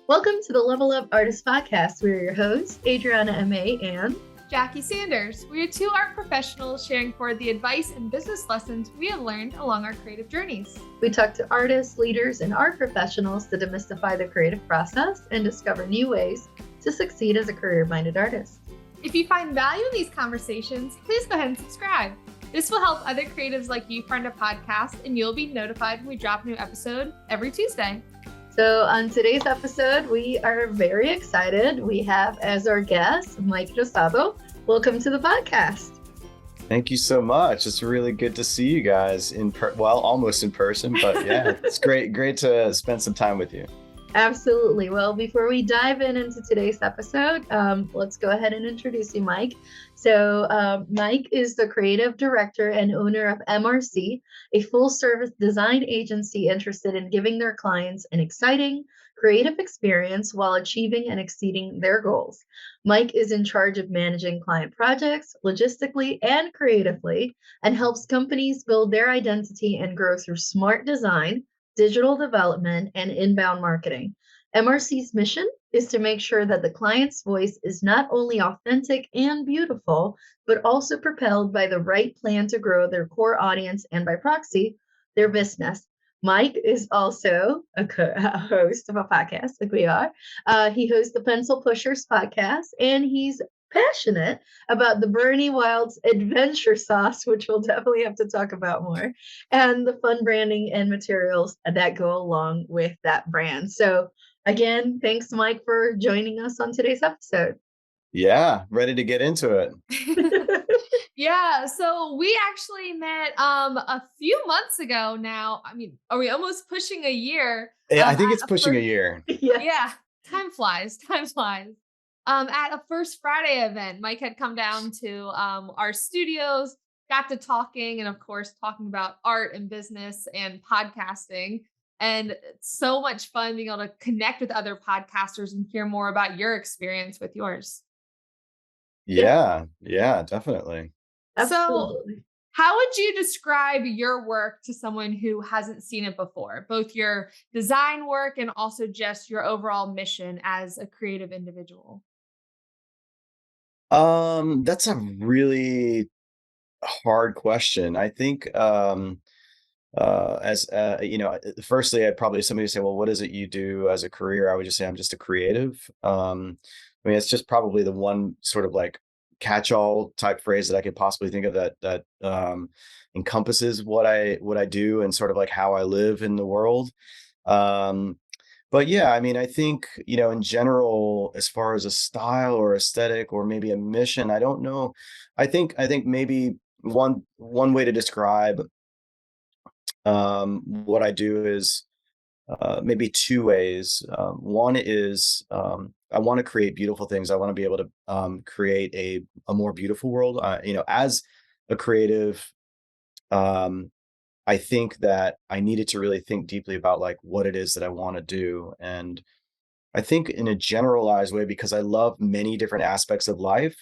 Welcome to the Level Up Artist Podcast. We're your hosts, Adriana M.A. and Jackie Sanders. We are two art professionals sharing forward the advice and business lessons we have learned along our creative journeys. We talk to artists, leaders, and art professionals to demystify the creative process and discover new ways to succeed as a career-minded artist. If you find value in these conversations, please go ahead and subscribe. This will help other creatives like you find a podcast, and you'll be notified when we drop a new episode every Tuesday. So on today's episode, we are very excited. We have as our guest, Mike Rosado. Welcome to the podcast. Thank you so much. It's really good to see you guys almost in person, but yeah, it's great to spend some time with you. Absolutely. Well, before we dive into today's episode, let's go ahead and introduce you, Mike. So Mike is the creative director and owner of MRC, a full-service design agency interested in giving their clients an exciting, creative experience while achieving and exceeding their goals. Mike is in charge of managing client projects logistically and creatively, and helps companies build their identity and grow through smart design, digital development, and inbound marketing. MRC's mission is to make sure that the client's voice is not only authentic and beautiful, but also propelled by the right plan to grow their core audience and by proxy, their business. Mike is also a host of a podcast like we are. He hosts the Pencil Pushers podcast, and he's passionate about the Burny Wild's adventure sauce, which we'll definitely have to talk about more, and the fun branding and materials that go along with that brand. So again, thanks, Mike, for joining us on today's episode. Yeah, ready to get into it. Yeah, so we actually met a few months ago now. I mean, are we almost pushing a year? Yeah, I think it's pushing a year. Yeah, time flies. At a First Friday event, Mike had come down to our studios, got to talking, and of course, talking about art and business and podcasting. And it's so much fun being able to connect with other podcasters and hear more about your experience with yours. Yeah, definitely. Absolutely. So, how would you describe your work to someone who hasn't seen it before? Both your design work and also just your overall mission as a creative individual? That's a really hard question. I think as firstly, I'd probably somebody would say, well, what is it you do as a career? I would just say I'm just a creative. I mean, it's just probably the one sort of like catch-all type phrase that I could possibly think of that encompasses what I do and sort of like how I live in the world. Um, but yeah, I mean, I think, in general, as far as a style or aesthetic or maybe a mission, I don't know. I think maybe one way to describe what I do is maybe two ways. One is I want to create beautiful things. I want to be able to create a more beautiful world. As a creative, um, I think that I needed to really think deeply about like what it is that I want to do. And I think in a generalized way, because I love many different aspects of life,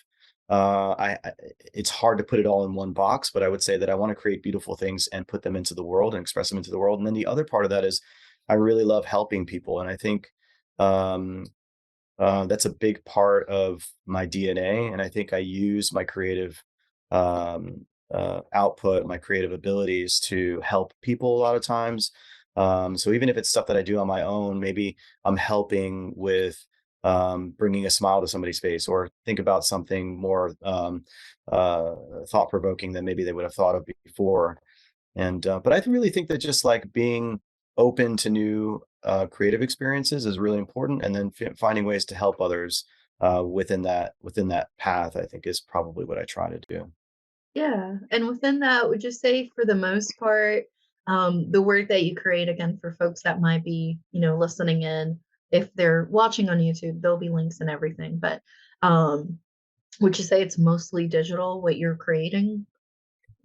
it's hard to put it all in one box, but I would say that I want to create beautiful things and put them into the world and express them into the world. And then the other part of that is I really love helping people. And I think um, that's a big part of my DNA. And I think I use my creative output, my creative abilities to help people a lot of times. So even if it's stuff that I do on my own, maybe I'm helping with bringing a smile to somebody's face, or think about something more thought provoking than maybe they would have thought of before. And but I really think that just like being open to new creative experiences is really important, and then finding ways to help others within that path, I think is probably what I try to do. Yeah. And within that, would you say for the most part, the work that you create, again, for folks that might be, listening in, if they're watching on YouTube, there'll be links and everything. But um, would you say it's mostly digital, what you're creating?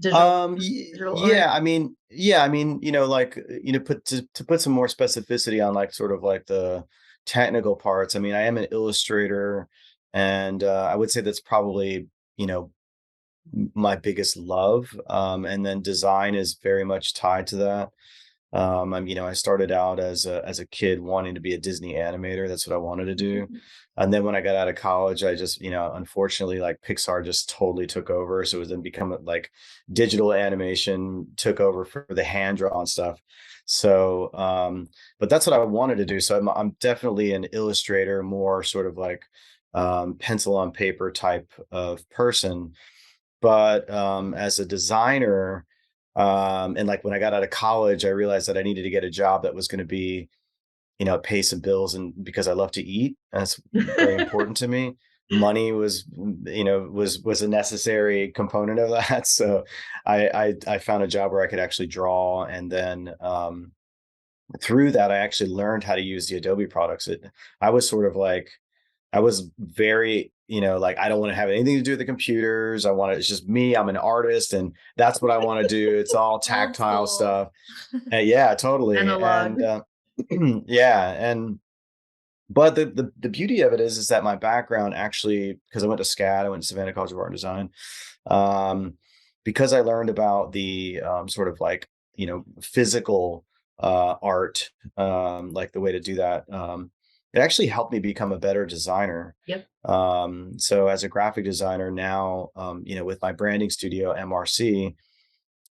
Digital art? Yeah, I mean, like, to put some more specificity on like sort of like the technical parts. I mean, I am an illustrator, and I would say that's probably, you know, my biggest love. And then design is very much tied to that. I started out as a kid wanting to be a Disney animator. That's what I wanted to do. And then when I got out of college, I just, unfortunately, like Pixar just totally took over. So it was then become like digital animation took over for the hand drawn stuff. So, but that's what I wanted to do. So I'm definitely an illustrator, more sort of like pencil on paper type of person. But as a designer, and like when I got out of college, I realized that I needed to get a job that was going to be, pay some bills, and because I love to eat, that's very important to me. Money was, was a necessary component of that. So I found a job where I could actually draw, and then through that, I actually learned how to use the Adobe products. I was sort of like I was very, like I don't want to have anything to do with the computers. It's just me. I'm an artist, and that's what I want to do. It's all Old tactile school. stuff. Yeah, totally. Analog. And yeah, and but the beauty of it is that my background actually, because I went to SCAD, I went to Savannah College of Art and Design, um, because I learned about the sort of like physical art, like the way to do that. It actually helped me become a better designer. Yep. So as a graphic designer now, with my branding studio MRC,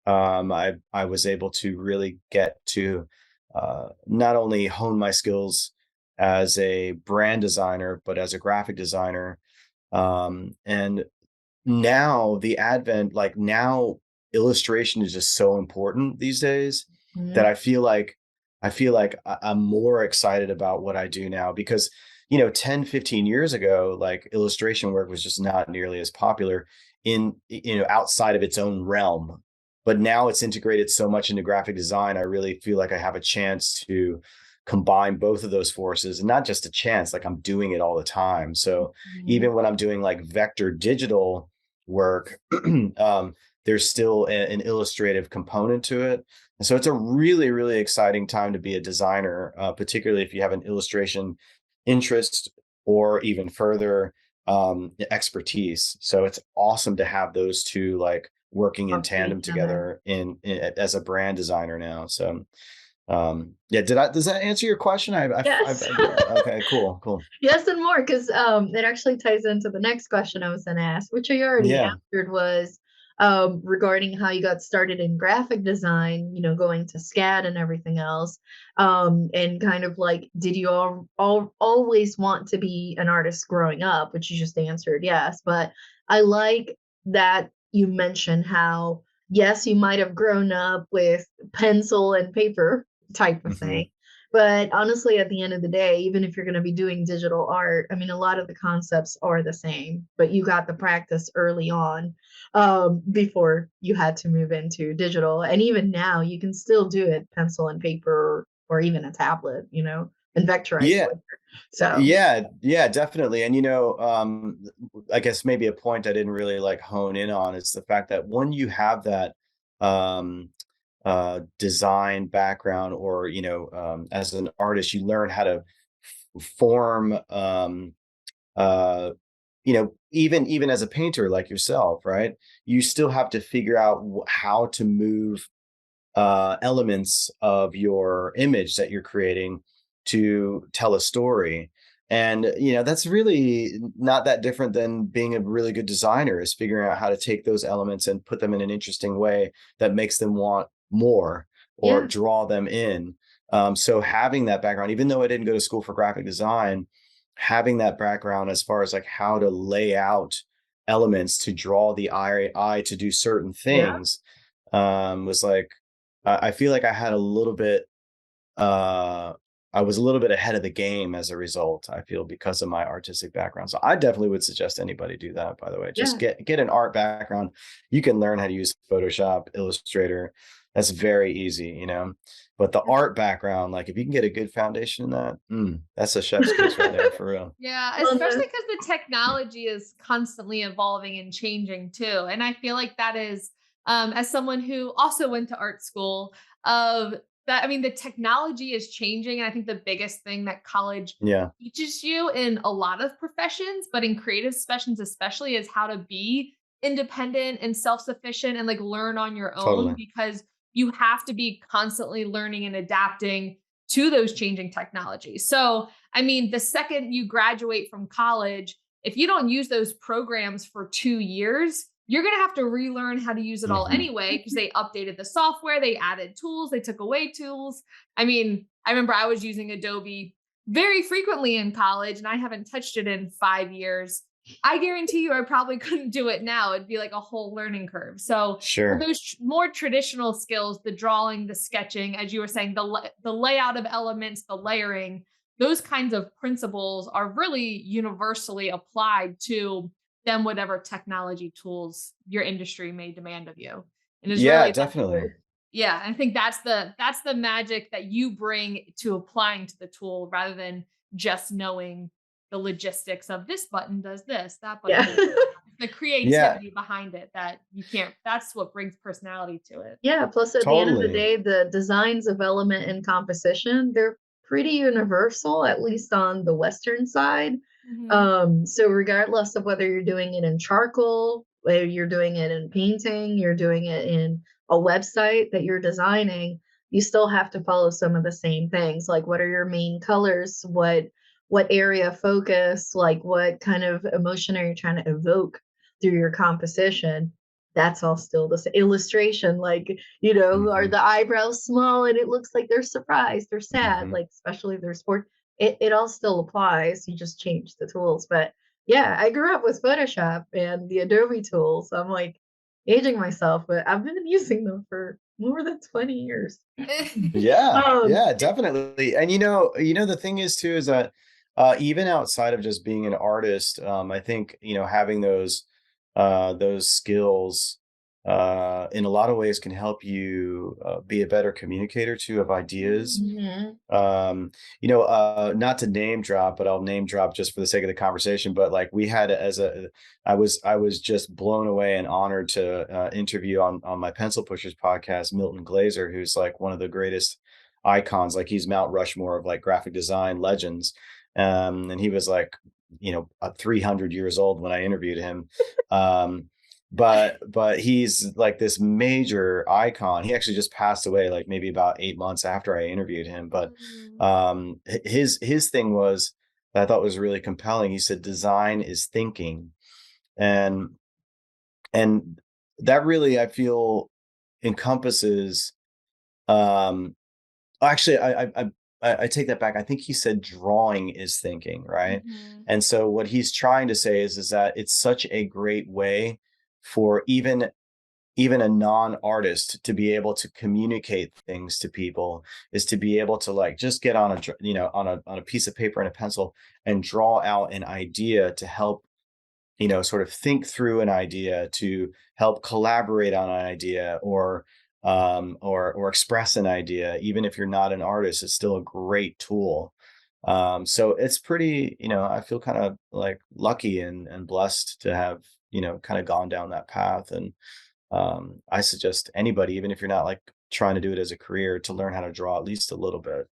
I was able to really get to not only hone my skills as a brand designer, but as a graphic designer. And now the advent, like now illustration is just so important these days that Mhm. I'm more excited about what I do now because 10, 15 years ago, like illustration work was just not nearly as popular in outside of its own realm. But now it's integrated so much into graphic design, I really feel like I have a chance to combine both of those forces, and not just a chance, like I'm doing it all the time. So Mhm. even when I'm doing like vector digital work, there's still an illustrative component to it. And so it's a really, really exciting time to be a designer, particularly if you have an illustration interest or even further expertise. So it's awesome to have those two like working in Talk to tandem each other. together as a brand designer now. So yeah, does that answer your question? Yes. Okay, cool. Yes, and more, because it actually ties into the next question I was going to ask, which I already Yeah. answered, was regarding how you got started in graphic design, going to SCAD and everything else. And kind of like, did you always want to be an artist growing up, which you just answered yes. But I like that you mentioned how, yes, you might have grown up with pencil and paper type of Hmm. thing. But honestly, at the end of the day, even if you're going to be doing digital art, I mean, a lot of the concepts are the same, but you got the practice early on, before you had to move into digital. And even now, you can still do it pencil and paper, or even a tablet, and vectorize Yeah. later. So, Yeah, definitely. And I guess maybe a point I didn't really like hone in on is the fact that when you have that um design background, or as an artist, you learn how to form uh even as a painter like yourself, right? You still have to figure out how to move elements of your image that you're creating to tell a story. And that's really not that different than being a really good designer, is figuring out how to take those elements and put them in an interesting way that makes them want more or yeah, draw them in. So having that background, even though I didn't go to school for graphic design, having that background as far as like how to lay out elements to draw the eye to do certain yeah, things, was like, I feel like uh, I was a little bit ahead of the game as a result, I feel, because of my artistic background. So I definitely would suggest anybody do that, by the way. Just yeah, get an art background. You can learn how to use Photoshop, Illustrator. That's very easy, But the art background, like if you can get a good foundation in that, that's a chef's kiss right there for real. Yeah, well, especially because the technology is constantly evolving and changing too. And I feel like that is, as someone who also went to art school, of that, I mean, the technology is changing. And I think the biggest thing that college Yeah, teaches you in a lot of professions, but in creative professions especially, is how to be independent and self-sufficient and like learn on your own, totally. because you have to be constantly learning and adapting to those changing technologies. So, I mean, the second you graduate from college, if you don't use those programs for 2 years, you're going to have to relearn how to use it all Hmm. anyway, because they updated the software, they added tools, they took away tools. I mean, I remember I was using Adobe very frequently in college and I haven't touched it in 5 years. I guarantee you I probably couldn't do it now. It'd be like a whole learning curve. So for Sure. those more traditional skills, the drawing, the sketching, as you were saying, the layout of elements, the layering, those kinds of principles are really universally applied to then whatever technology tools your industry may demand of you. And is Yeah, really that, definitely. yeah, I think that's the magic that you bring to applying to the tool rather than just knowing the logistics of this button does this, that button Yeah. does that. The Yeah, creativity behind it that you can't, that's what brings personality to it. Yeah, plus at the end of the totally. day, the designs of element and composition, they're pretty universal, at least on the Western side. Mhm. So regardless of whether you're doing it in charcoal, whether you're doing it in painting, you're doing it in a website that you're designing, you still have to follow some of the same things. Like what are your main colors? What area of focus? Like what kind of emotion are you trying to evoke through your composition? That's all still the same. Illustration, like, are Hmm. the eyebrows small and it looks like they're surprised or sad, Hmm. like especially if they're sport, it all still applies. You just change the tools. But yeah, I grew up with Photoshop and the Adobe tools. I'm like aging myself, but I've been using them for more than 20 years. Yeah, um, yeah, definitely. And the thing is too is that even outside of just being an artist, I think having those skills in a lot of ways can help you be a better communicator too of ideas. Mhm. mhm. Not to name drop, but I'll name drop just for the sake of the conversation. But like we had I was just blown away and honored to interview on my Pencil Pushers podcast Milton Glaser, who's like one of the greatest icons. Like he's Mount Rushmore of like graphic design legends. And he was like 300 years old when I interviewed him. Um, but he's like this major icon. He actually just passed away like maybe about 8 months after I interviewed him. But Mm. his thing was that I thought was really compelling. He said design is thinking, and and that really I feel encompasses. Um, Actually, I take that back. I think he said drawing is thinking, right? Mhm. And so what he's trying to say is that it's such a great way for even a non-artist to be able to communicate things to people is to be able to like just get on a piece of paper and a pencil and draw out an idea to help sort of think through an idea, to help collaborate on an idea, or express an idea. Even if you're not an artist, it's still a great tool. So it's pretty, I feel kind of like lucky and blessed to have kind of gone down that path. And I suggest anybody, even if you're not like trying to do it as a career, to learn how to draw at least a little bit.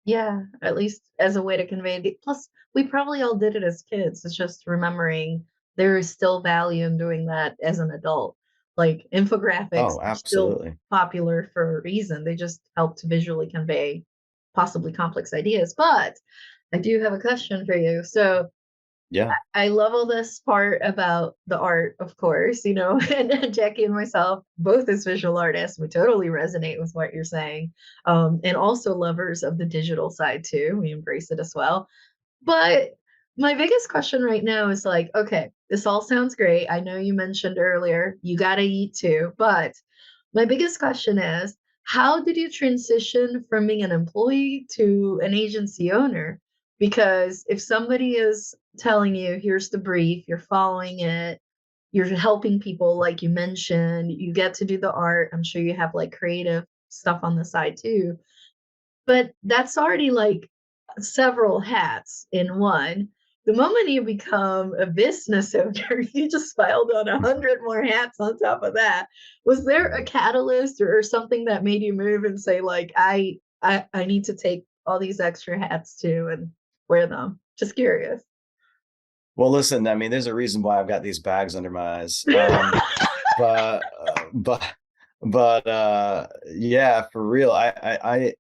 Yeah, at least as a way to convey the plus, we probably all did it as kids. It's just remembering there is still value in doing that as an adult. Like infographics Oh, are still absolutely. popular for a reason. They just help to visually convey possibly complex ideas. But I do have a question for you. So Yeah. I love all this part about the art, of course, and Jackie and myself, both as visual artists, we totally resonate with what you're saying. And also lovers of the digital side too. We embrace it as well. But my biggest question right now is like, okay, this all sounds great. I know you mentioned earlier you got to eat too, but my biggest question is how did you transition from being an employee to an agency owner? Because if somebody is telling you, here's the brief, you're following it, you're helping people, like you mentioned, you get to do the art. I'm sure you have like creative stuff on the side too. But that's already like several hats in one. The moment you become a business owner, you just piled on 100 more hats on top of that. Was there a catalyst or something that made you move and say, like, I need to take all these extra hats too and wear them? Just curious. Well, listen, I mean, there's a reason why I've got these bags under my eyes. But But yeah, for real, I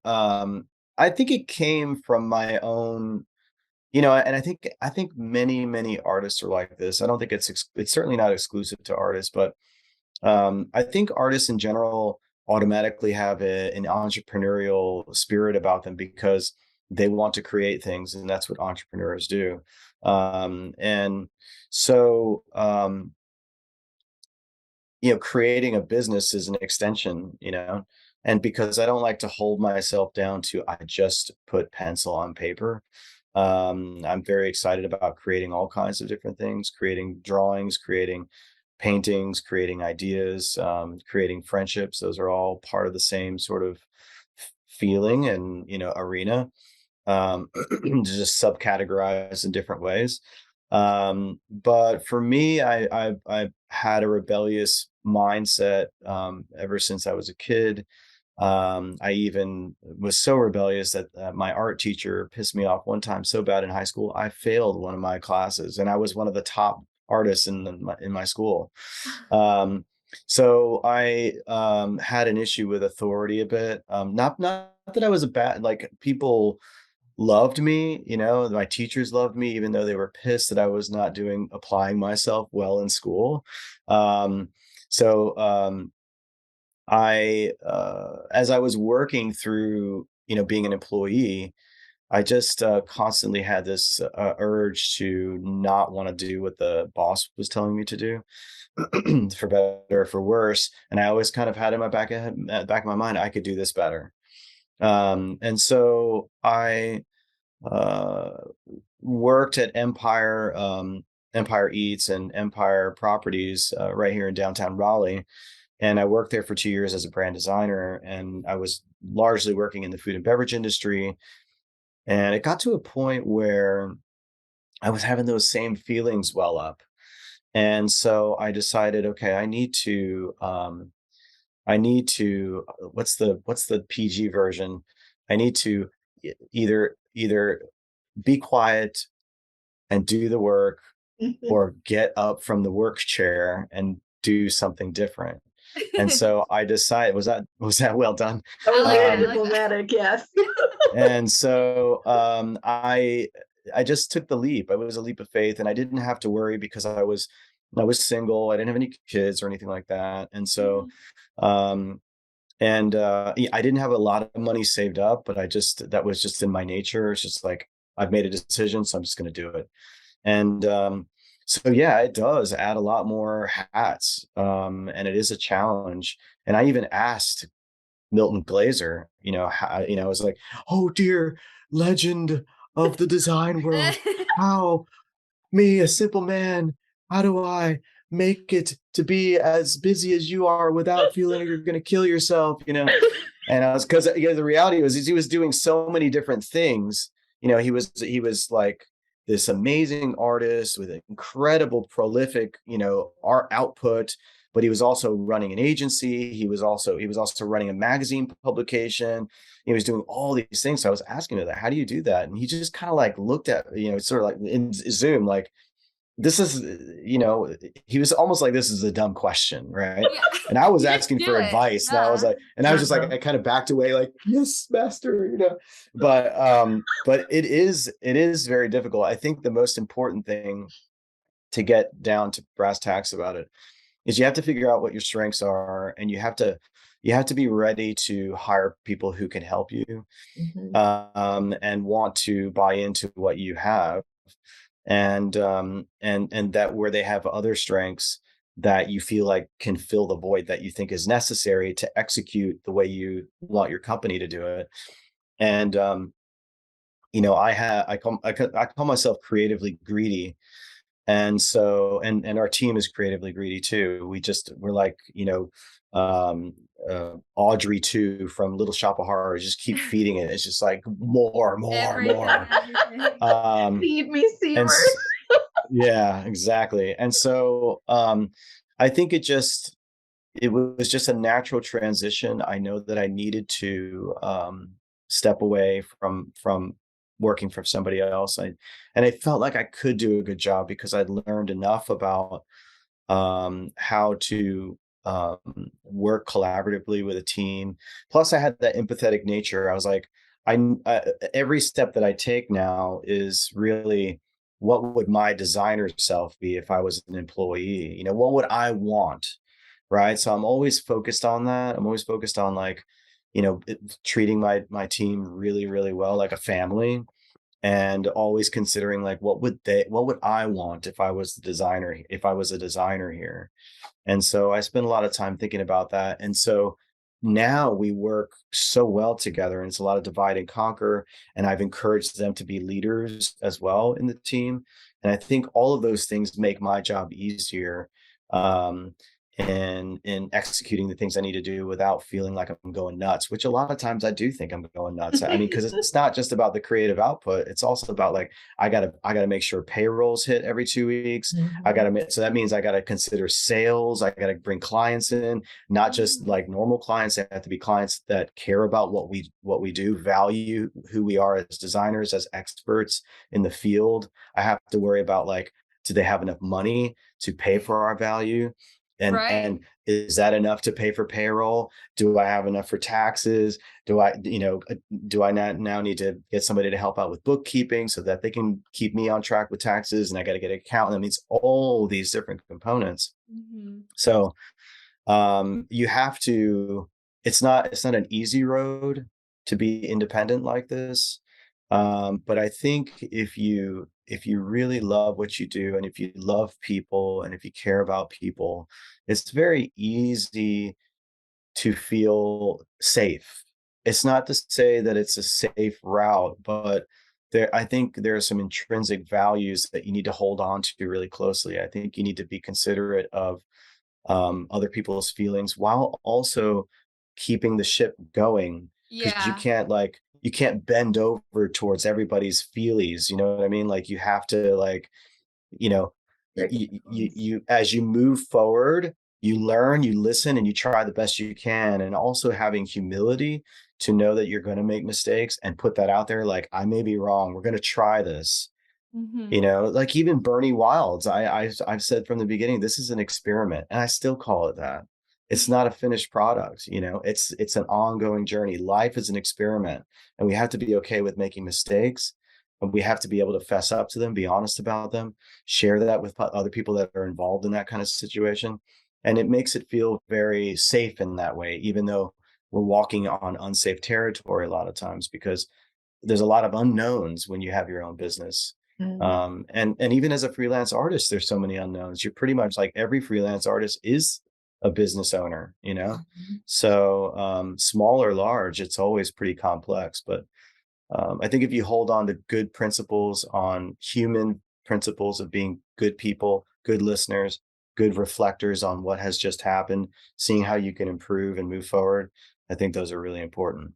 think it came from my own, and I think many artists are like this. I don't think it's certainly not exclusive to artists, but I think artists in general automatically have an entrepreneurial spirit about them because they want to create things, and that's what entrepreneurs do. And so, creating a business is an extension, and because I don't like to hold myself down to I just put pencil on paper. I'm very excited about creating all kinds of different things, creating drawings, creating paintings, creating ideas, creating friendships. Those are all part of the same sort of feeling and arena, just subcategorized in different ways. But for me, I've had a rebellious mindset ever since I was a kid. I even was so rebellious that my art teacher pissed me off one time so bad in high school. I failed one of my classes, and I was one of the top artists in my school. Um, so I had an issue with authority a bit. Not that I was a bad, like, people loved me, my teachers loved me, even though they were pissed that I was not applying myself well in school. Um, so as I was working through, being an employee, I just constantly had this urge to not want to do what the boss was telling me to do, for better or for worse. And I always kind of had in my back of my mind, I could do this better. And so I uh, worked at Empire Eats and Empire Properties right here in downtown Raleigh. And I worked there for 2 years as a brand designer, and I was largely working in the food and beverage industry. And it got to a point where I was having those same feelings well up. And so I decided, okay, what's the PG version? I need to either be quiet and do the work, or get up from the work chair and do something different. And so I decided, was that well done? That I was like very that. I Um, like that. diplomatic, yes. and so I just took the leap. It was a leap of faith, and I didn't have to worry because I was single. I didn't have any kids or anything like that. And so Mhm. um I didn't have a lot of money saved up, but that was just in my nature. It's just like, I've made a decision, so I'm just going to do it. And so yeah, it does add a lot more hats, and it is a challenge. And I even asked Milton Glaser, I was like, "Oh dear legend of the design world, how me, a simple man, how do I make it to be as busy as you are without feeling like you're going to kill yourself?" And I was, because the reality was, is he was doing so many different things. He was like this amazing artist with an incredible prolific, art output, but he was also running an agency. He was also running a magazine publication. He was doing all these things. So I was asking him that, how do you do that? And he just kind of like looked at, sort of like in Zoom, like, this is, he was almost like, this is a dumb question, right? Yeah. And I was You just asking do for it. advice, and I was Yeah. like, I kind of backed away, like, yes, master, but it is very difficult. I think the most important thing to get down to brass tacks about it is you have to figure out what your strengths are, and you have to be ready to hire people who can help you, Mhm. and want to buy into what you have, and that where they have other strengths that you feel like can fill the void that you think is necessary to execute the way you want your company to do it. And I call myself creatively greedy. And so, and our team is creatively greedy too. We're like, Audrey 2 from Little Shop of Horrors, just keep feeding it. It's just like, more, more, Everything, more. everything. um Feed me, and Seymour. s- yeah, exactly. And so I think it was just a natural transition. I know that I needed to step away from working for somebody else. And I felt like I could do a good job because I'd learned enough about how to work collaboratively with a team. Plus, I had that empathetic nature. I was like, every step that I take now is really, what would my designer self be if I was an employee? What would I want? Right. So I'm always focused on that. I'm always focused on like, treating my team really, really well, like a family, and always considering like, what would I want if I was a designer here. And so I spend a lot of time thinking about that. And so now we work so well together, and it's a lot of divide and conquer. And I've encouraged them to be leaders as well in the team. And I think all of those things make my job easier. Um, and in executing the things I need to do without feeling like I'm going nuts, which a lot of times I do think I'm going nuts. I mean, because it's not just about the creative output; it's also about like, I gotta make sure payrolls hit every 2 weeks. Mhm. So that means I gotta consider sales. I gotta bring clients in, not just Mhm. like normal clients. They have to be clients that care about what we do, value who we are as designers, as experts in the field. I have to worry about like, do they have enough money to pay for our value? Right. And is that enough to pay for payroll? Do I have enough for taxes? Do I not now need to get somebody to help out with bookkeeping so that they can keep me on track with taxes? And I got to get an accountant. That means all these different components. Mhm. So you have to, it's not an easy road to be independent like this. But I think if you really love what you do, and if you love people, and if you care about people, it's very easy to feel safe. It's not to say that it's a safe route, but I think there are some intrinsic values that you need to hold on to really closely. I think you need to be considerate of other people's feelings, while also keeping the ship going, because Yeah. you can't bend over towards everybody's feelies. You know what I mean? Like, you have to like, you know, Break you as you move forward, you learn, you listen, and you try the best you can, and also having humility to know that you're going to make mistakes and put that out there. Like, I may be wrong. We're going to try this. Mhm. Like even Bernie Wilds, I've said from the beginning, this is an experiment, and I still call it that. It's not a finished product. It's an ongoing journey. Life is an experiment, and we have to be okay with making mistakes, and we have to be able to fess up to them, be honest about them, share that with other people that are involved in that kind of situation, and it makes it feel very safe in that way, even though we're walking on unsafe territory a lot of times, because there's a lot of unknowns when you have your own business. Mhm. And even as a freelance artist, there's so many unknowns. You're pretty much like, every freelance artist is a business owner. Mhm. So small or large, it's always pretty complex. But I think if you hold on to good principles, on human principles of being good people, good listeners, good reflectors on what has just happened, seeing how you can improve and move forward, I think those are really important.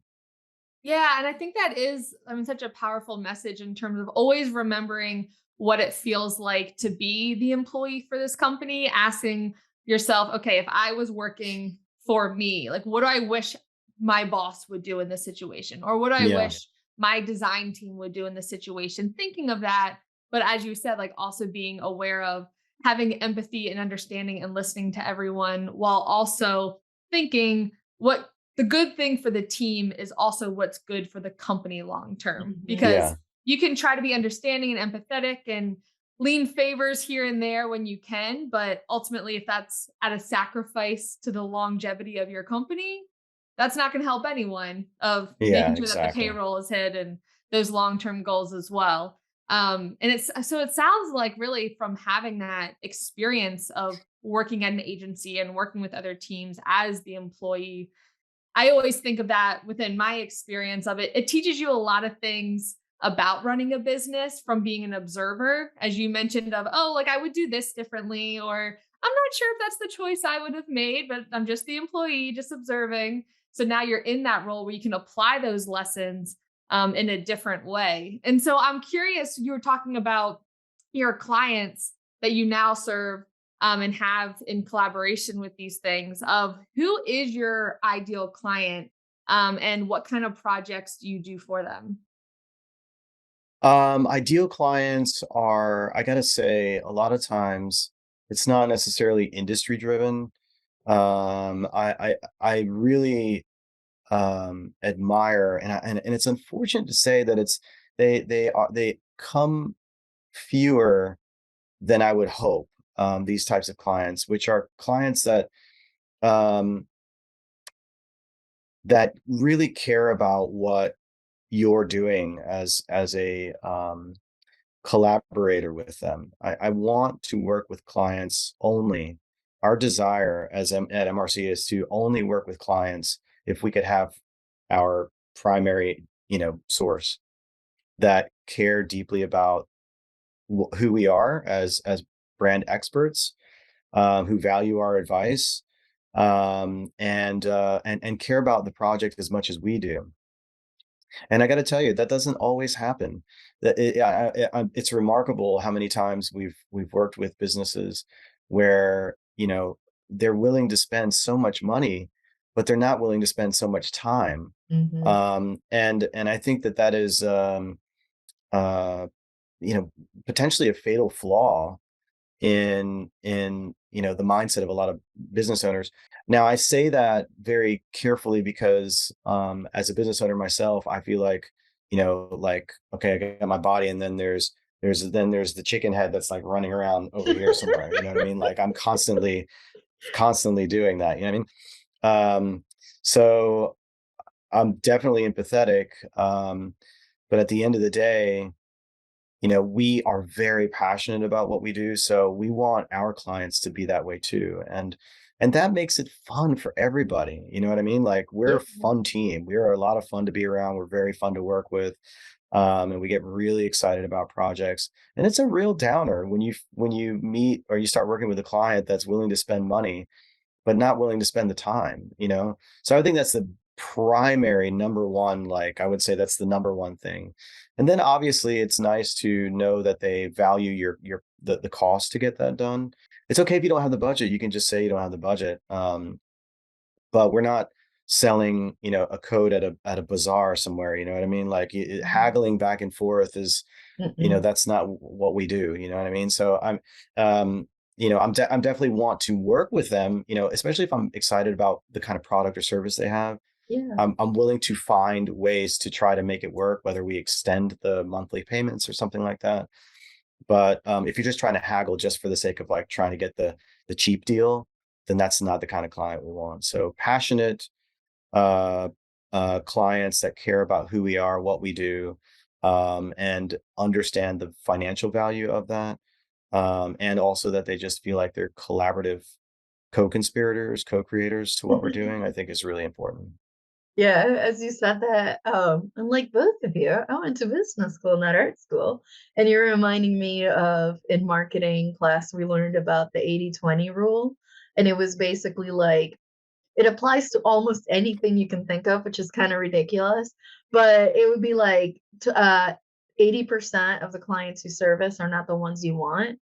Yeah, and I think that is, I mean, such a powerful message in terms of always remembering what it feels like to be the employee for this company, asking yourself, okay, if I was working for me, like what do I wish my boss would do in this situation? Or what do I Yeah. wish my design team would do in this situation? Thinking of that, but as you said, like also being aware of having empathy and understanding and listening to everyone while also thinking what the good thing for the team is also what's good for the company long term, because Yeah. you can try to be understanding and empathetic and lean favors here and there when you can, but ultimately if that's at a sacrifice to the longevity of your company, that's not going to help anyone of Yeah, making sure that the exactly. payroll is hit and those long-term goals as well. And it's so it sounds like really from having that experience of working at an agency and working with other teams as the employee, I always think of that within my experience of it. It teaches you a lot of things about running a business from being an observer, as you mentioned, of, oh, like I would do this differently, or I'm not sure if that's the choice I would have made, but I'm just the employee, just observing. So now you're in that role where you can apply those lessons in a different way. And so I'm curious, you were talking about your clients that you now serve and have in collaboration with these things of who is your ideal client and what kind of projects do you do for them? Ideal clients are, I gotta say, a lot of times it's not necessarily industry driven. I really admire, and it's unfortunate to say that they come fewer than I would hope. These types of clients, which are clients um, that really care about what you're doing as a collaborator with them. I want to work with clients only. Our desire at MRC is to only work with clients if we could have our primary, source that care deeply about who we are as brand experts, who value our advice, and care about the project as much as we do. And I got to tell you, that doesn't always happen. It's remarkable how many times we've worked with businesses where they're willing to spend so much money, but they're not willing to spend so much time. Hmm. And I think that is uh, potentially a fatal flaw in the mindset of a lot of business owners. Now, I say that very carefully because as a business owner myself, I feel like, like, okay, I got my body, and then there's the chicken head that's like running around over here somewhere. You know what I mean? Like, I'm constantly doing that. You know what I mean? So I'm definitely empathetic. But at the end of the day, we are very passionate about what we do, so we want our clients to be that way too. And that makes it fun for everybody. You know what I mean? Like, we're Yeah. a fun team. We're a lot of fun to be around. We're very fun to work with. And we get really excited about projects. And it's a real downer when you meet or you start working with a client that's willing to spend money but not willing to spend the time. So I think that's the primary number one, like, I would say that's the number one thing. And then obviously it's nice to know that they value the cost to get that done. It's okay if you don't have the budget, you can just say you don't have the budget. But we're not selling, a code at a bazaar somewhere, you know what I mean? Like, haggling back and forth is, Mm-mm. that's not what we do, you know what I mean? So um, I'm definitely want to work with them, especially if I'm excited about the kind of product or service they have. Yeah. I'm willing to find ways to try to make it work, whether we extend the monthly payments or something like that. But if you're just trying to haggle just for the sake of like trying to get the cheap deal, then that's not the kind of client we want. So passionate uh, clients that care about who we are, what we do, and understand the financial value of that, and also that they just feel like they're collaborative co-conspirators, co-creators to what we're doing, I think is really important. Yeah, as you said that, I'm like both of you. I went to business school, not art school. And you're reminding me of in marketing class, we learned about the 80/20 rule. And it was basically like it applies to almost anything you can think of, which is kind of ridiculous. But it would be like 80% of the clients you service are not the ones you want,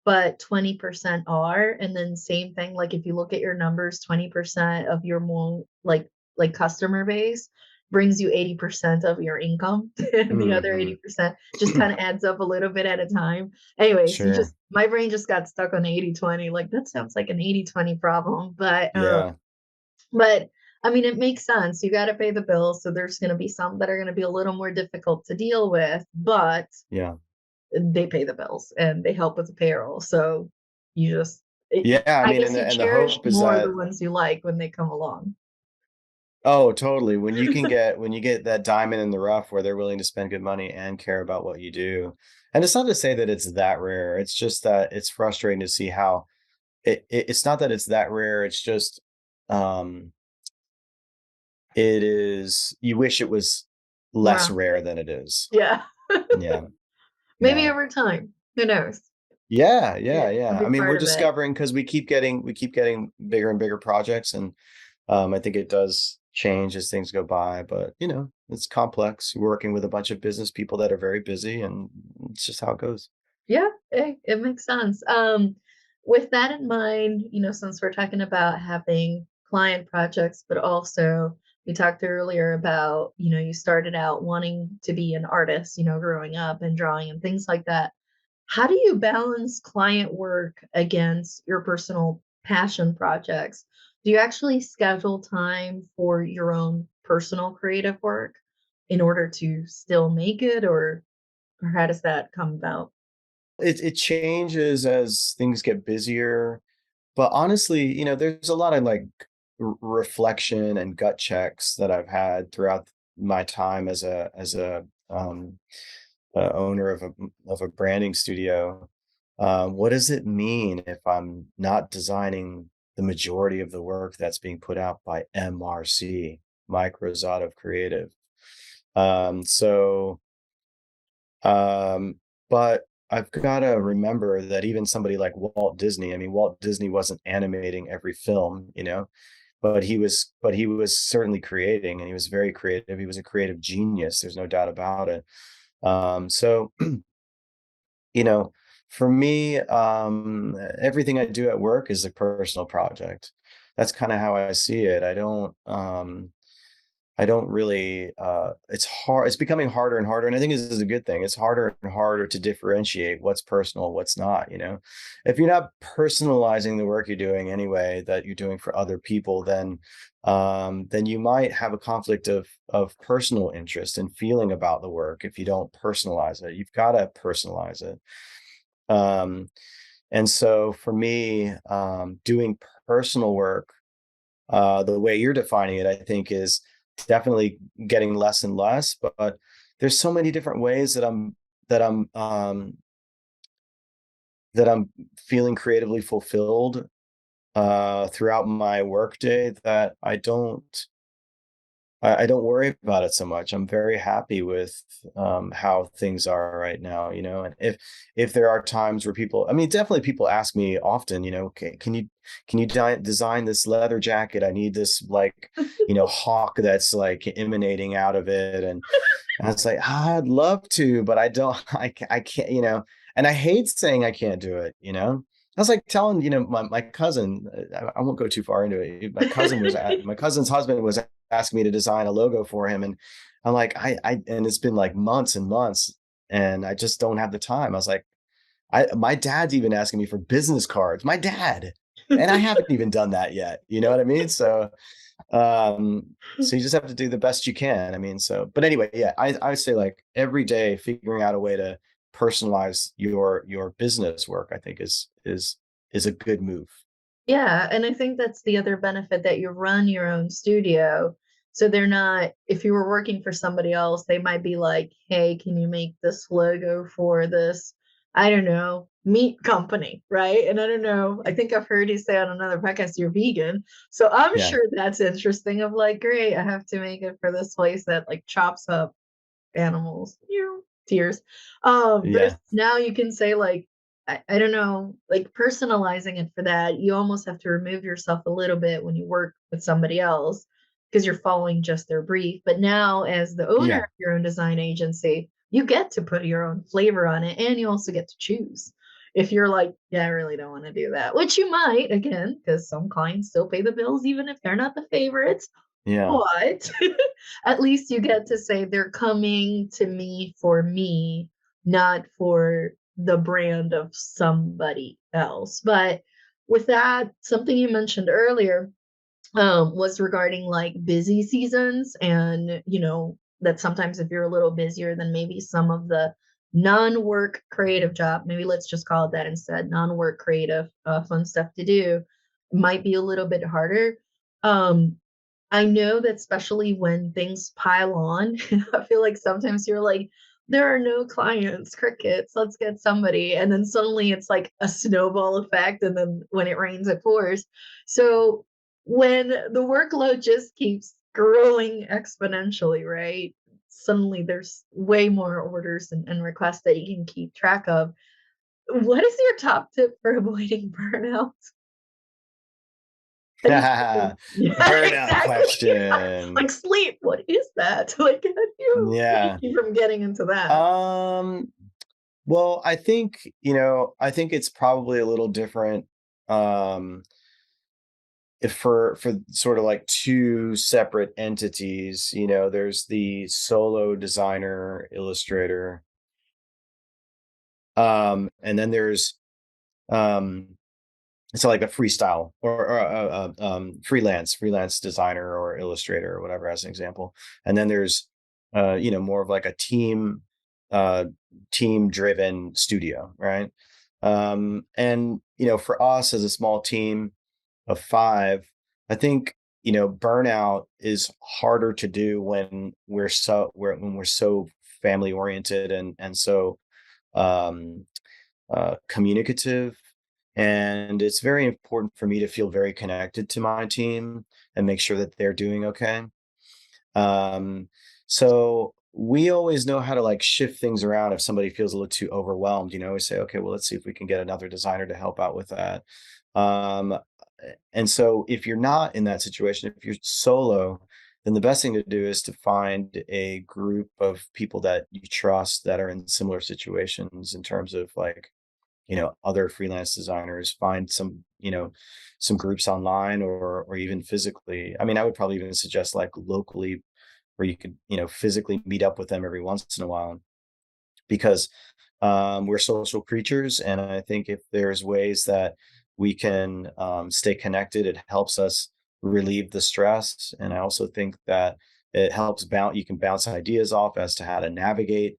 but 20% are. And then same thing, like if you look at your numbers, 20% of your more like customer base brings you 80% of your income. And the other Hmm. 80% just kind of adds up a little bit at a time. Anyways, you Sure. just my brain just got stuck on 80/20. Like that sounds like an 80/20 problem. Yeah. But I mean it makes sense. You gotta pay the bills. So there's gonna be some that are gonna be a little more difficult to deal with, but Yeah. they pay the bills and they help with the payroll. So you just, Yeah. I I mean, guess you and the cherish hope is more that, the ones you like when they come along. oh, totally. When you get that diamond in the rough where they're willing to spend good money and care about what you do. And it's not to say that it's that rare. It's just that it's frustrating to see how it's not that it's that rare. It's just um it is, you wish it was More less rare often. than it is. Yeah. Yeah. Maybe Yeah. over time. Who knows? Yeah, Yeah, yeah, it'll yeah. I be mean, we're part of it. discovering because we keep getting bigger and bigger projects, and I think it does change as things go by, but it's complex. We're working with a bunch of business people that are very busy, and it's just how it goes. Yeah, it makes sense. With that in mind, since we're talking about having client projects, but also we talked earlier about, you started out wanting to be an artist, growing up and drawing and things like that. How do you balance client work against your personal passion projects? do you actually schedule time for your own personal creative work in order to still make it, or how does that come about? It changes as things get busier, but honestly, there's a lot of like reflection and gut checks that I've had throughout my time as a owner of a branding studio. What does it mean if I'm not designing the majority of the work that's being put out by MRC, Mike Rosado Creative? So, um, but I've got to remember that even somebody like Walt Disney, I mean, Walt Disney wasn't animating every film, but he was certainly creating, and he was very creative. He was a creative genius. There's no doubt about it. So you know, for me, everything I do at work is a personal project. That's kind of how I see it. I don't really, it's hard. It's becoming harder and harder. And I think this is a good thing. It's harder and harder to differentiate what's personal, what's not. If you're not personalizing the work you're doing anyway, that you're doing for other people, then you might have a conflict of personal interest and feeling about the work if you don't personalize it. You've got to personalize it. Um, and so for me, doing personal work, the way you're defining it, I think is definitely getting less and less. But there's so many different ways that I'm um, that I'm feeling creatively fulfilled throughout my workday that I don't worry about it so much. I'm very happy with how things are right now, and if there are times where people, I mean, definitely people ask me often, okay, can you design this leather jacket? I need this like, hawk that's like emanating out of it, and it's like, I'd love to, but I don't, I can't, and I hate saying I can't do it. I was like telling, my cousin, I won't go too far into it. My cousin's husband was asking me to design a logo for him. And I'm like, and it's been like months and months, and I just don't have the time. I was like, my dad's even asking me for business cards, my dad, and I haven't even done that yet. You know what I mean? So you just have to do the best you can. I mean, but anyway, yeah, I would say like every day figuring out a way to personalize your business work, I think is a good move. Yeah, and I think that's the other benefit, that you run your own studio. So they're not, if you were working for somebody else, they might be like, "Hey, can you make this logo for this, I don't know, meat company," right? And I don't know, I think I've heard you say on another podcast you're vegan. So I'm Yeah. sure that's interesting of like, great, I have to make it for this place that like chops up animals. Tears. But if Yeah. now you can say like, I don't know, like personalizing it for that, you almost have to remove yourself a little bit when you work with somebody else because you're following just their brief. But now, as the owner Yeah. of your own design agency, you get to put your own flavor on it, and you also get to choose. If you're like, yeah, I really don't want to do that, which you might, again, because some clients still pay the bills, even if they're not the favorites. Yeah. But at least you get to say they're coming to me, not for the brand of somebody else. But with that, something you mentioned earlier was regarding like busy seasons, and that sometimes if you're a little busier than maybe some of the non-work creative job, maybe let's just call it that instead, non-work creative fun stuff to do, might be a little bit harder. um I know that especially when things pile on, I feel like sometimes you're like, there are no clients, crickets, let's get somebody. And then suddenly it's like a snowball effect. And then when it rains, it pours. So when the workload just keeps growing exponentially, right? Suddenly there's way more orders and requests that you can keep track of. What is your top tip for avoiding burnout? And yeah, Burnout exactly. question. Like sleep, what is that? Like, how do you Yeah. keep from getting into that? Um, well, I think it's probably a little different. If for sort of like two separate entities, there's the solo designer illustrator, and then there's um so like a freestyle or freelance designer or illustrator or whatever, as an example. And then there's more of like a uh team driven studio, right? And for us as a small team of 5, I think burnout is harder to do when we're so family oriented and so um communicative. And it's very important for me to feel very connected to my team and make sure that they're doing okay. Um, so we always know how to like shift things around if somebody feels a little too overwhelmed. We say, okay, well, let's see if we can get another designer to help out with that. Um, and so if you're not in that situation, if you're solo, then the best thing to do is to find a group of people that you trust that are in similar situations in terms of like other freelance designers, find some groups online or even physically. I mean, I would probably even suggest like locally where you could physically meet up with them every once in a while, because we're social creatures, and I think if there's ways that we can stay connected, it helps us relieve the stress. And I also think that it helps bounce you can bounce ideas off as to how to navigate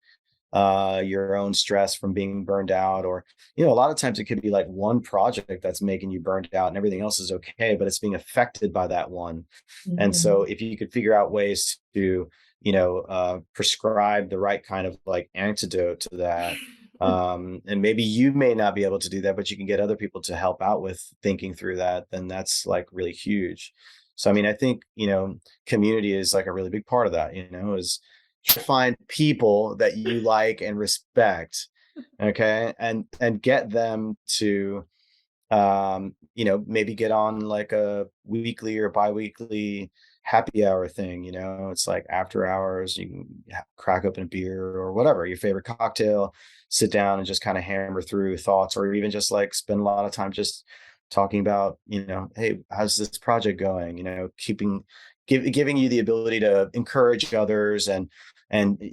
your own stress from being burned out. Or a lot of times it could be like one project that's making you burned out and everything else is okay, but it's being affected by that one. And so Mhm. if you could figure out ways to prescribe the right kind of like antidote to that, and maybe you may not be able to do that, but you can get other people to help out with thinking through that, then that's like really huge. So I mean, I think community is like a really big part of that, is to find people that you like and respect, okay, and get them to maybe get on like a weekly or biweekly happy hour thing. It's like after hours, you can crack open a beer or whatever, your favorite cocktail, sit down and just kind of hammer through thoughts, or even just like spend a lot of time just talking about, hey, how's this project going? Giving you the ability to encourage others and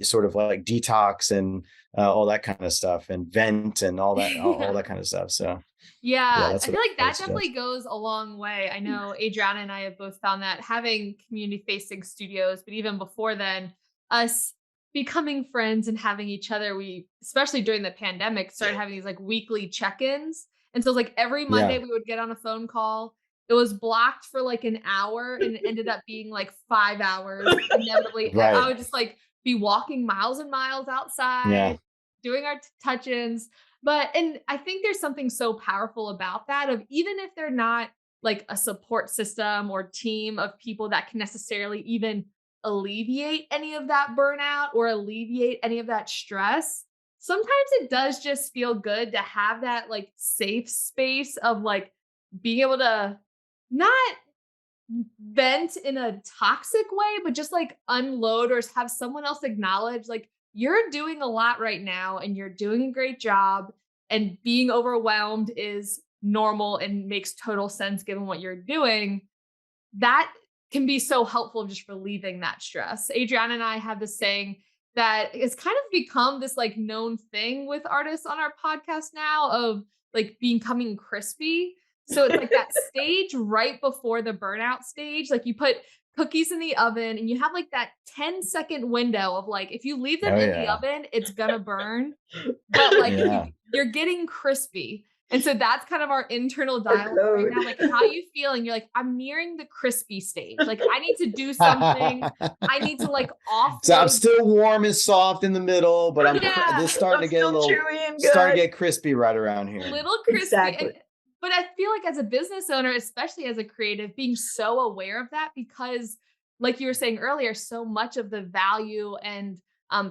sort of like detox and all that kind of stuff, and vent and all Yeah. that kind of stuff. So yeah, Yeah, that's I what feel like I would that definitely suggest. goes a long way. I know Adriana and I have both found that having community facing studios, but even before then, us becoming friends and having each other, we, especially during the pandemic, started having these like weekly check ins. And so, like every Monday, Yeah, we would get on a phone call. It was blocked for like an hour and it ended up being like 5 hours. Inevitably, I right. would just like be walking miles and miles Yeah, outside, doing our touch ins, and I think there's something so powerful about that, of even if they're not like a support system or team of people that can necessarily even alleviate any of that burnout or alleviate any of that stress, sometimes it does just feel good to have that like safe space of like being able to not vent in a toxic way, but just like unload or have someone else acknowledge, like, you're doing a lot right now and you're doing a great job. And being overwhelmed is normal and makes total sense given what you're doing. That can be so helpful, just relieving that stress. Adriana and I have this saying that it's kind of become this like known thing with artists on our podcast now, of like becoming crispy. So it's like that stage right before the burnout stage. Like you put cookies in the oven and you have like that 10-second window of like, if you leave them oh in the yeah, oven, it's gonna burn. But, like, if yeah. you're getting crispy, and so that's kind of our internal Our dialogue right code. now, like, how you feeling? You're like, "I'm nearing the crispy stage, like, I need to do something. I need to, like, So I'm offload." still warm and soft in the middle, but Yeah, this starting I'm to get a still little chewy and starting good. to get crispy right around here. little crispy, Exactly. but I feel like as a business owner, especially as a creative, being so aware of that, because like you were saying earlier, so much of the value and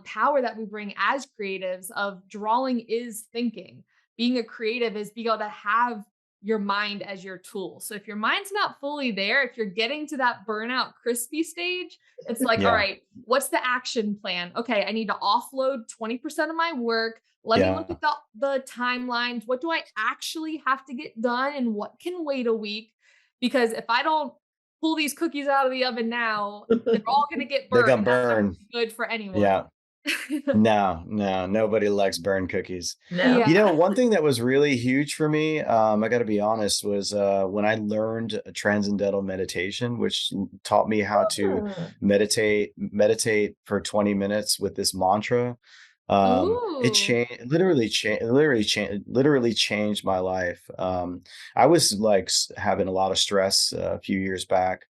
power that we bring as creatives of drawing is thinking. Being a creative is being able to have your mind as your tool. So if your mind's not fully there, if you're getting to that burnout crispy stage, it's like, all Yeah, right, what's the action plan? Okay, I need to offload 20% of my work. Let me look yeah. at the timelines. What do I actually have to get done and what can wait a week? Because if I don't pull these cookies out of the oven now, they're all going to get They're burnt gonna and that's not burn. gonna be good for anyone. Yeah. No, no, nobody likes burned cookies. No. You know, Yeah. one thing that was really huge for me, I got to be honest, was when I learned Transcendental Meditation, which taught me how to Ah. meditate for 20 minutes with this mantra. It Ooh. changed, literally changed my life. I was like having a lot of stress a few years back,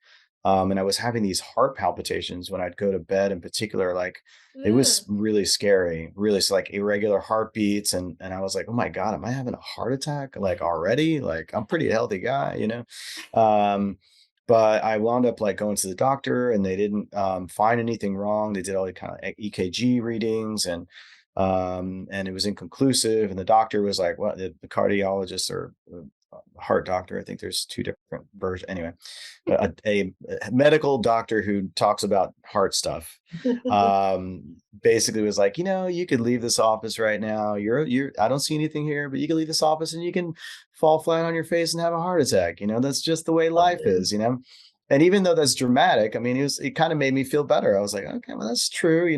and I was having these heart palpitations when I'd go to bed. In particular, like it was Ugh. really scary, really like irregular heartbeats, and I was like, oh my god, am I having a heart attack like already? Like I'm a pretty healthy guy, you know. Um, but I wound up like going to the doctor, and they didn't find anything wrong. They did all the kind of EKG readings, and it was inconclusive. And the doctor was like, "What?" The cardiologist or heart doctor. I think there's two different versions. Anyway, a medical doctor who talks about heart stuff basically was like, you could leave this office right now. I don't see anything here, but you can leave this office and you can fall flat on your face and have a heart attack. That's just the way life is. And even though that's dramatic, I mean, it kind of made me feel better. I was like, okay, well, that's true,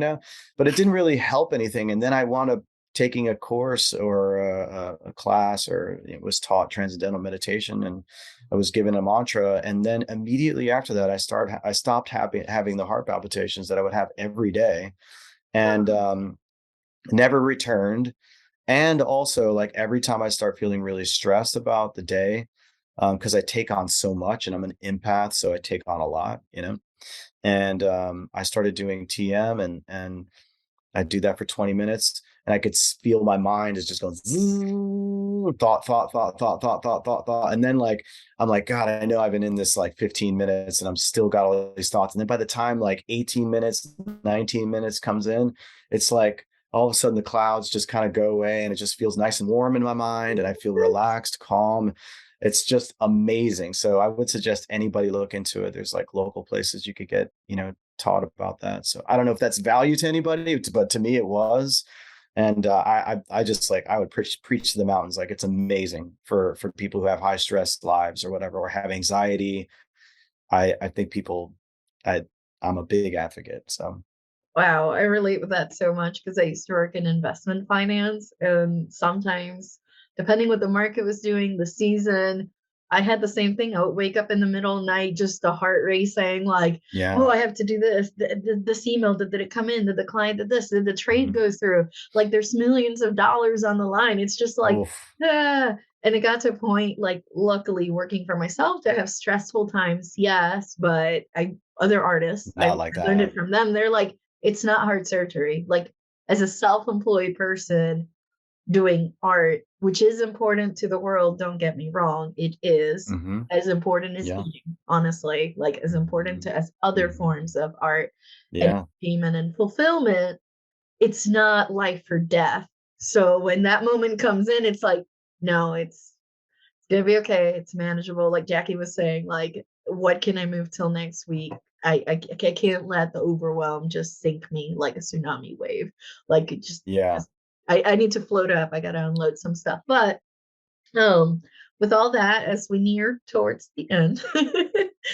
but it didn't really help anything. And then I wound up taking a course or a class, or it was taught Transcendental Meditation, and I was given a mantra. And then immediately after that, I stopped having the heart palpitations that I would have every day, and never returned. And also, like every time I start feeling really stressed about the day, because I take on so much, and I'm an empath, so I take on a lot. And I started doing TM, and I'd do that for 20 minutes, and I could feel my mind is just going thought, thought, thought, thought, thought, thought, thought, thought. And then like, I'm like, God, I know I've been in this like 15 minutes and I'm still got all these thoughts. And then by the time like 18 minutes, 19 minutes comes in, it's like all of a sudden the clouds just kind of go away, and it just feels nice and warm in my mind, and I feel relaxed, calm. It's just amazing. So I would suggest anybody look into it. There's like local places you could get, taught about that. So I don't know if that's value to anybody, but to me it was. And I just like I would preach to the mountains. Like it's amazing for people who have high stress lives or whatever, or have anxiety. I think I I'm a big advocate. So Wow, I relate with that so much because I used to work in investment finance, and sometimes, depending what the market was doing, the season, I had the same thing. I would wake up in the middle of the night, just the heart racing, like, oh, yeah. I have to do this. This email, did it come in? Did the client did this? Did the trade Hmm. go through? Like, there's millions of dollars on the line. It's just like, Oof, ah. And it got to a point, like, luckily working for myself, to have stressful times, yes, but other artists, not I like learned it that. from them. They're like, it's not heart surgery. Like, as a self-employed person doing art, which is important to the world, don't get me wrong, it is Hmm. as important as Yeah. eating, honestly, like as important Hmm. to as other Hmm. forms of art and Yeah. entertainment and fulfillment. It's not life or death. So when that moment comes in, it's like, no, it's gonna be okay. It's manageable. Like Jackie was saying, like, what can I move till next week? I can't let the overwhelm just sink me like a tsunami wave. Like it Yeah. just I need to float up. I gotta unload some stuff. But with all that, as we near towards the end,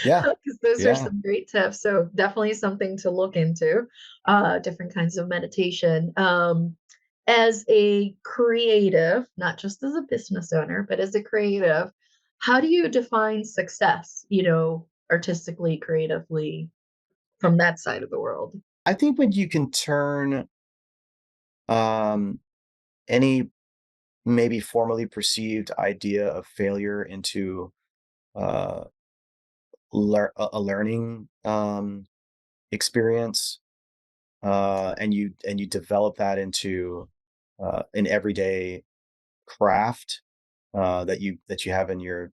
Yeah. because those are Yeah. some great tips. So definitely something to look into, different kinds of meditation. As a creative, not just as a business owner, but as a creative, how do you define success, artistically, creatively, from that side of the world? I think when you can turn um any maybe formerly perceived idea of failure into uh, a learning experience, and you develop that into an everyday craft that you have in your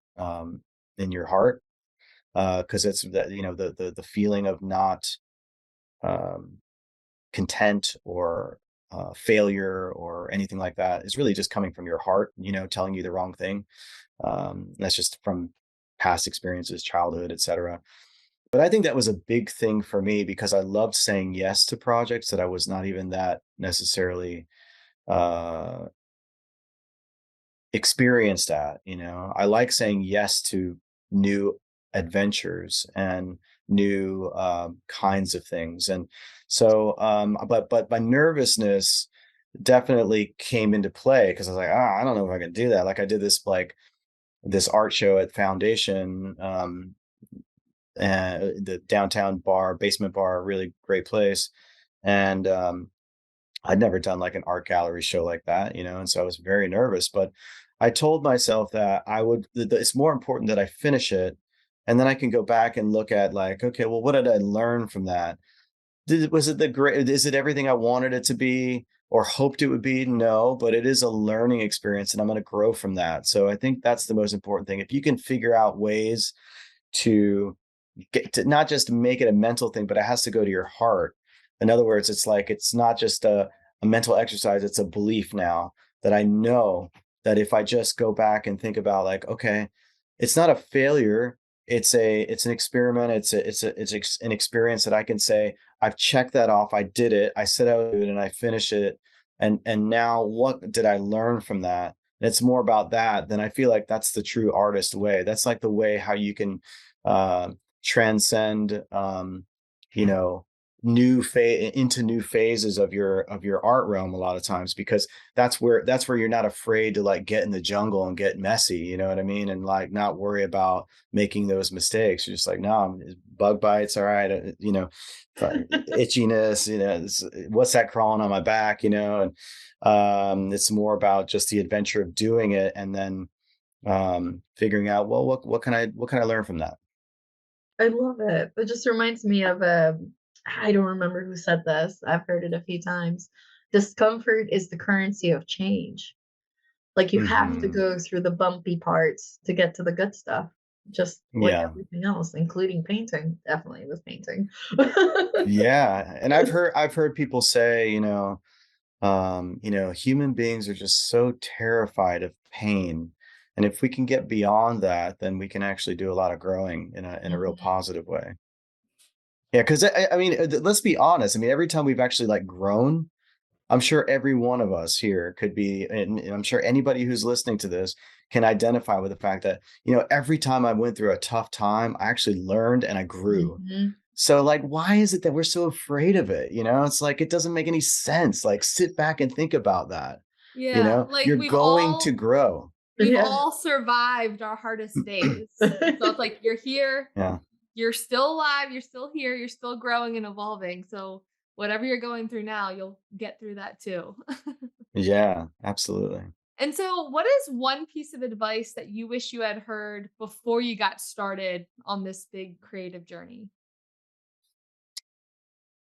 heart, because it's that the feeling of not um, content or failure or anything like that is really just coming from your heart, telling you the wrong thing. That's just from past experiences, childhood, etc. But I think that was a big thing for me because I loved saying yes to projects that I was not even that necessarily uh, experienced at. I like saying yes to new adventures, and new kinds of things. And so, but my nervousness definitely came into play because I was like, I don't know if I can do that. Like I did this art show at Foundation, the downtown bar, basement bar, really great place. And I'd never done like an art gallery show like that, and so I was very nervous. But I told myself that it's more important that I finish it, and then I can go back and look at like, okay, well, what did I learn from that? Was it the great? Is it everything I wanted it to be or hoped it would be? No, but it is a learning experience, and I'm going to grow from that. So I think that's the most important thing. If you can figure out ways to get to not just make it a mental thing, but it has to go to your heart. In other words, it's like it's not just a mental exercise, it's a belief now that I know that if I just go back and think about like, okay, it's not a failure, it's an experiment, an experience that I can say, I've checked that off, I did it, I said I would do it and I finished it. And now what did I learn from that? And it's more about that. Then I feel like that's the true artist way. That's like the way how you can uh, transcend you know into new phases of your art realm a lot of times, because that's where you're not afraid to like get in the jungle and get messy, you know what I mean, and like not worry about making those mistakes. You're just like, no, bug bites, all right, itchiness, what's that crawling on my back, and it's more about just the adventure of doing it, and then figuring out, well, what can I learn from that. I love it. It just reminds me of I don't remember who said this. I've heard it a few times. Discomfort is the currency of change. Like you have to Hmm. go through the bumpy parts to get to the good stuff, just like Yeah. everything else, including painting. Definitely with painting. Yeah, and I've heard people say, human beings are just so terrified of pain, and if we can get beyond that, then we can actually do a lot of growing in a real Mhm, positive way. Yeah, because I mean, let's be honest. I mean, every time we've actually like grown, I'm sure every one of us here could be, and I'm sure anybody who's listening to this can identify with the fact that, every time I went through a tough time, I actually learned and I grew. mhm. So, like, why is it that we're so afraid of it? It's like it doesn't make any sense. Like, sit back and think about that. Yeah, like You're going to grow. we've Yeah. all survived our hardest days. And so it's like you're here, Yeah. you're still alive, you're still here, you're still growing and evolving. So whatever you're going through now, you'll get through that too. Yeah, absolutely. And so what is one piece of advice that you wish you had heard before you got started on this big creative journey?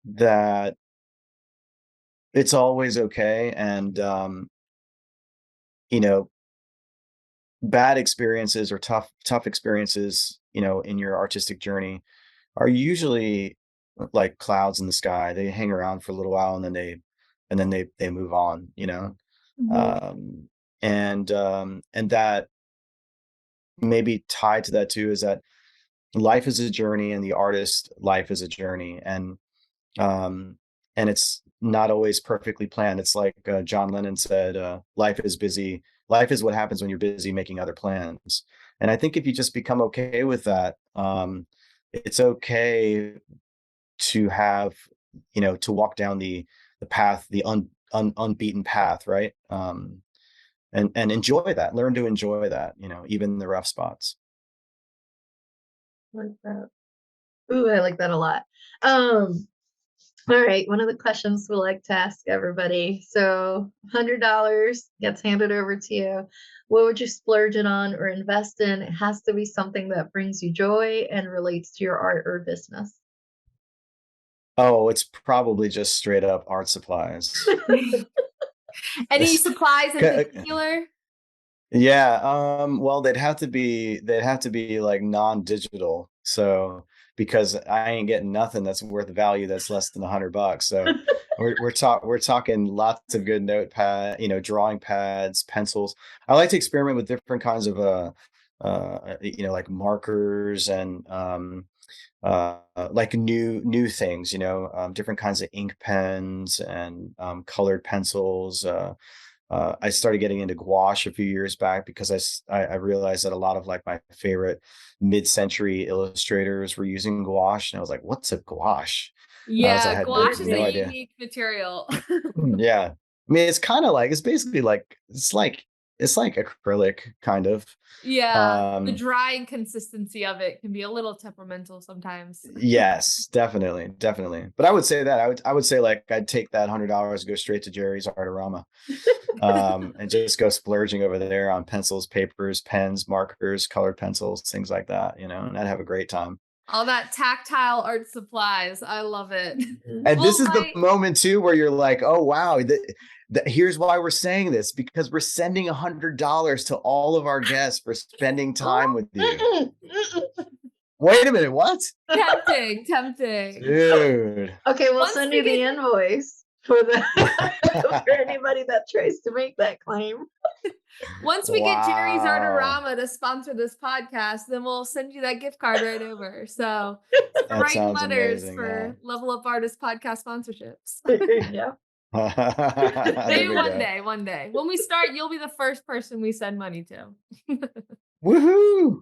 That it's always okay. And, you know, bad experiences or tough experiences, in your artistic journey are usually like clouds in the sky. They hang around for a little while and then they move on. Mhm. Um, and that maybe tied to that too is that life is a journey and the artist life is a journey. Um, and it's not always perfectly planned. It's like John Lennon said, life is busy. Life is what happens when you're busy making other plans. And I think if you just become okay with that, it's okay to have, to walk down the path, the unbeaten path, right? And enjoy that. Learn to enjoy that, even the rough spots. Like that. Ooh, I like that a lot. Um, all right, one of the questions we like to ask everybody. So, $100 gets handed over to you. What would you splurge it on or invest in? It has to be something that brings you joy and relates to your art or business. Oh, it's probably just straight up art supplies. Any supplies in It's- particular? Yeah, well, they'd have to be like non-digital. So because I ain't getting nothing that's worth value that's less than $100. So we're talking lots of good notepad, drawing pads, pencils. I like to experiment with different kinds of like markers and like new things, different kinds of ink pens and colored pencils. I started getting into gouache a few years back because I realized that a lot of like my favorite mid-century illustrators were using gouache, and I was like, "What's a gouache?" I Yeah, had gouache is no a idea. unique material. Yeah, I mean, it's kind of like it's basically like it's like acrylic kind of. Yeah, the Um, drying consistency of it can be a little temperamental sometimes. yes, definitely, definitely. But I would say like I'd take that $100, go straight to Jerry's Artorama, and just go splurging over there on pencils, papers, pens, markers, colored pencils, things like that, and I'd have a great time. All that tactile art supplies. I love it. And Well, this is the my moment too where you're like, oh wow, here's why we're saying this, because we're sending $100 to all of our guests for spending time with you. Wait a minute, what? tempting, tempting. Dude. Okay, we'll Once send we you the get invoice for the for anybody that tries to make that claim. once we get Jerry's Wow. Artorama to sponsor this podcast, then we'll send you that gift card right over. So start That writing sounds letters amazing. Yeah. for Level Up Artist podcast sponsorships. Yeah. There Maybe we go. one day. When we start, you'll be the first person we send money to. Woohoo.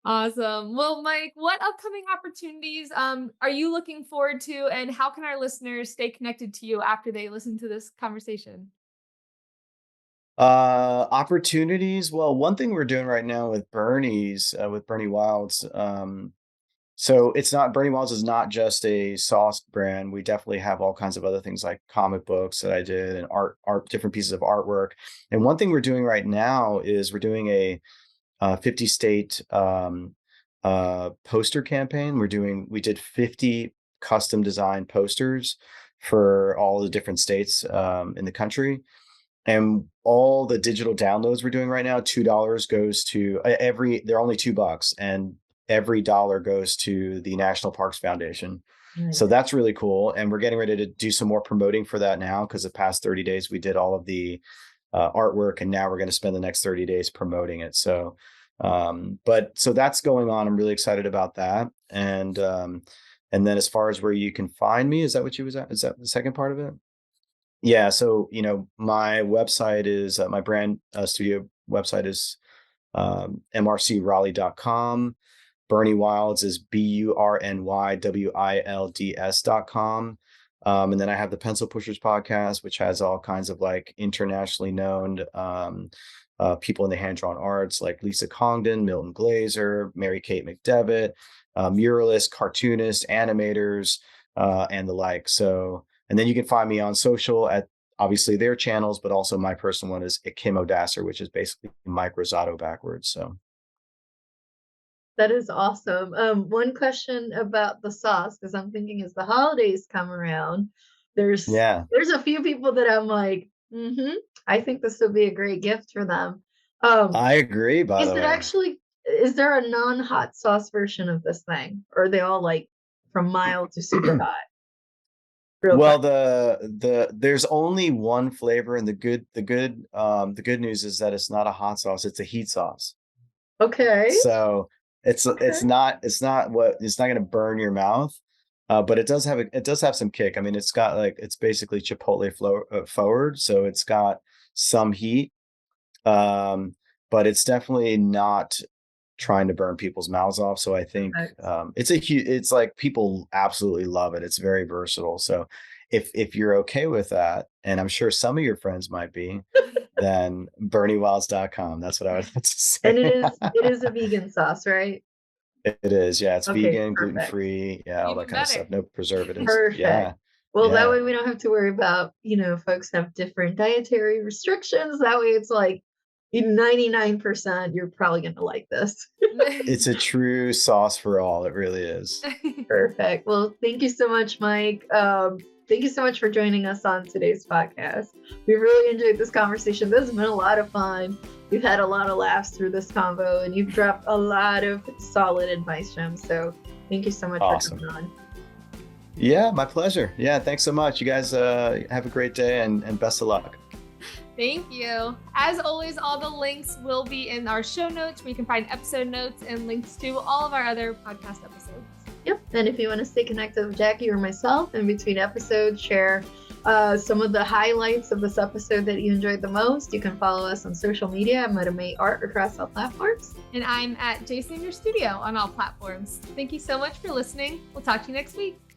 Awesome. Well, Mike, what upcoming opportunities are you looking forward to, and how can our listeners stay connected to you after they listen to this conversation? Opportunities. Well, one thing we're doing right now with Burny Wilds. So it's not Burny Wilds is not just a sauce brand. We definitely have all kinds of other things like comic books that I did and different pieces of artwork. And one thing we're doing right now is we're doing a 50 state poster campaign. We did 50 custom designed posters for all the different states in the country. And all the digital downloads we're doing right now, $2 goes to they're only $2, and every dollar goes to the National Parks Foundation. Nice. So that's really cool. And we're getting ready to do some more promoting for that now, because the past 30 days we did all of the artwork, and now we're going to spend the next 30 days promoting it. So, so that's going on. I'm really excited about that. And then as far as where you can find me, is that what you was at? Is that the second part of it? Yeah. So, my website is my brand studio website is mrcraleigh.com. Burny Wilds is BURNYWILDS.com. And then I have the Pencil Pushers podcast, which has all kinds of like internationally known people in the hand-drawn arts like Lisa Congdon, Milton Glaser, Mary Kate McDevitt, muralists, cartoonists, animators, and the like. So, and then you can find me on social at obviously their channels, but also my personal one is Kim Odasser, which is basically Mike Rosado backwards. So That is awesome. One question about the sauce, because I'm thinking as the holidays come around, there's yeah, there's a few people that I'm like, I think this would be a great gift for them. I agree, by Is the it way. actually, is there a non-hot sauce version of this thing? Or are they all like from mild to super hot? Real Well, quick. there's only one flavor, and the good news is that it's not a hot sauce, it's a heat sauce. Okay. So it's Okay. it's not going to burn your mouth, but it does have some kick. I mean, it's basically Chipotle forward, so it's got some heat, um, but it's definitely not trying to burn people's mouths off. So I think Perfect. it's like people absolutely love it. It's very versatile. So if you're okay with that, and I'm sure some of your friends might be, then burnywilds.com. That's what I would have to And say. it is a vegan sauce, right? It is. Yeah. It's Okay, vegan, gluten perfect. free. Yeah. All that Even kind of stuff. better. No preservatives. Perfect. Yeah. Well, that Yeah. way we don't have to worry about, folks have different dietary restrictions. That way it's like 99% you're probably going to like this. It's a true sauce for all. It really is. Perfect. Well, thank you so much, Mike. Thank you so much for joining us on today's podcast. We really enjoyed this conversation. This has been a lot of fun. We've had a lot of laughs through this convo, and you've dropped a lot of solid advice gems. So thank you so much Awesome. for coming on. Yeah. My pleasure. Yeah. Thanks so much. You guys have a great day and best of luck. Thank you. As always, all the links will be in our show notes, where you can find episode notes and links to all of our other podcast episodes. Yep. And if you want to stay connected with Jackie or myself in between episodes, share some of the highlights of this episode that you enjoyed the most, you can follow us on social media. I'm at May Art across all platforms. And I'm at Jason in Your Studio on all platforms. Thank you so much for listening. We'll talk to you next week.